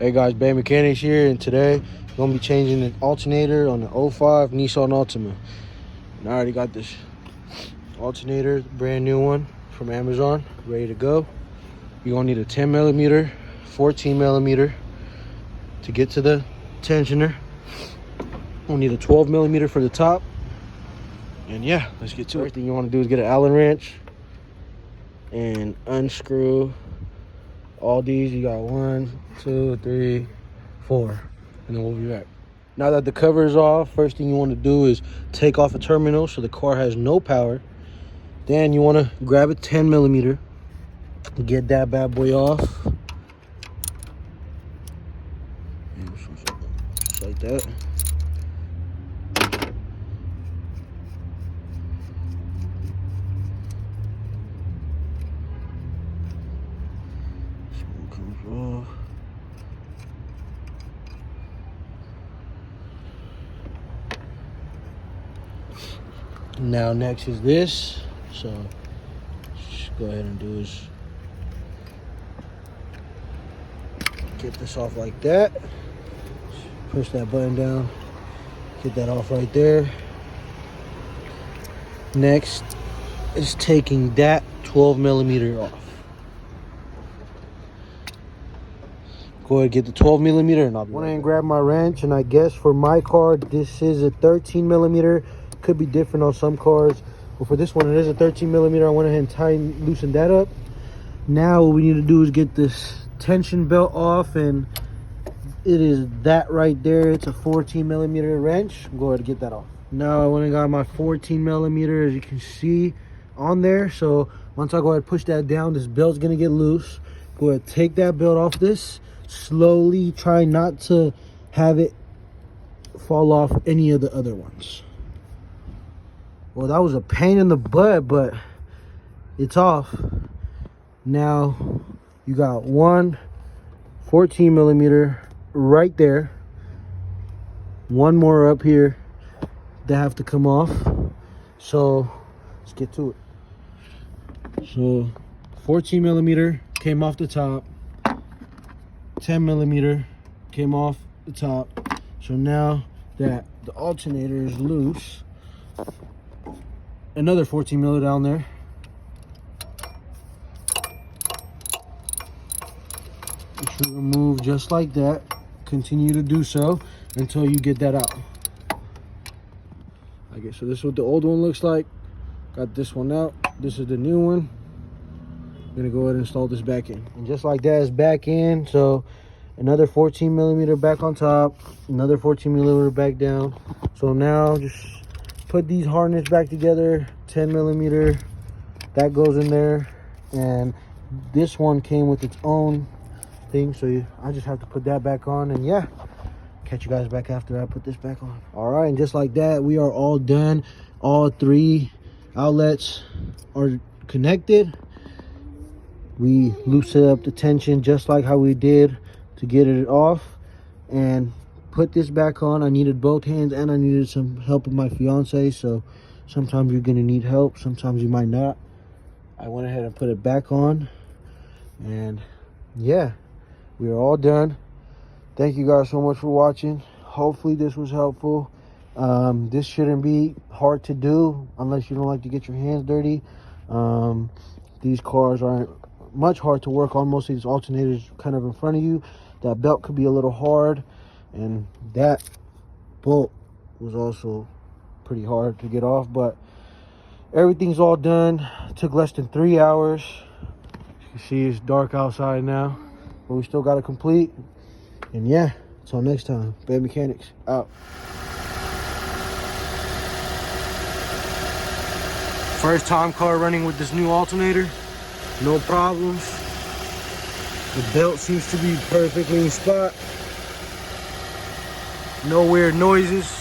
Hey guys, Bay Mechanics here, and today I'm gonna be changing the alternator on the 05 Nissan Altima. And I already got this alternator, brand new one from Amazon, ready to go. You're gonna need a 10 millimeter, 14 millimeter to get to the tensioner. We'll need a 12 millimeter for the top. And yeah, let's get to it. First thing you want to do is get an Allen wrench and unscrew all these. You got 1, 2, 3, 4, and then we'll be back. Now that the cover is off, first thing you want to do is take off a terminal so the car has no power. Then you want to grab a 10 millimeter, get that bad boy off, just like that. Off. Now next is this, so just go ahead and do is get this off like that. Push that button down, get that off right there. Next is taking that 12 millimeter off. Go ahead and get the 12 millimeter, and I'll be right back. And grab my wrench, and I guess for my car this is a 13 millimeter. Could be different on some cars, but for this one it is a 13 millimeter. I went ahead and loosened that up. Now what we need to do is get this tension belt off, and it is that right there. It's a 14 millimeter wrench. Go ahead and get that off. Now I went and got my 14 millimeter, as you can see on there. So once I go ahead and push that down, this belt's gonna get loose. Go ahead, take that belt off this. Slowly, try not to have it fall off any of the other ones. Well, that was a pain in the butt, but it's off. Now you got one 14 millimeter right there, one more up here that have to come off. So let's get to it. So 14 millimeter came off the top, 10 millimeter came off the top. So now that the alternator is loose, another 14 millimeter down there. You should remove just like that. Continue to do so until you get that out. Okay, so this is what the old one looks like. Got this one out. This is the new one. I'm gonna go ahead and install this back in. And just like that, it's back in. So another 14 millimeter back on top, another 14 millimeter back down. So now just put these harness back together. 10 millimeter, that goes in there. And this one came with its own thing, so I just have to put that back on. And yeah, catch you guys back after I put this back on. All right, and just like that, we are all done. All 3 outlets are connected. We loosened up the tension just like how we did to get it off, and put this back on. I needed both hands, and I needed some help with my fiance, so sometimes you're gonna need help, sometimes you might not. I went ahead and put it back on, and yeah, we are all done. Thank you guys so much for watching. Hopefully this was helpful. This shouldn't be hard to do unless you don't like to get your hands dirty. These cars aren't much hard to work on. Most of these alternators kind of in front of you. That belt could be a little hard, and that bolt was also pretty hard to get off, but everything's all done. It took less than 3 hours. You can see it's dark outside now, but we still got to complete. And yeah, until next time, Bay Mechanics out. First time car running with this new alternator, no problems. The belt seems to be perfectly in spot. No weird noises.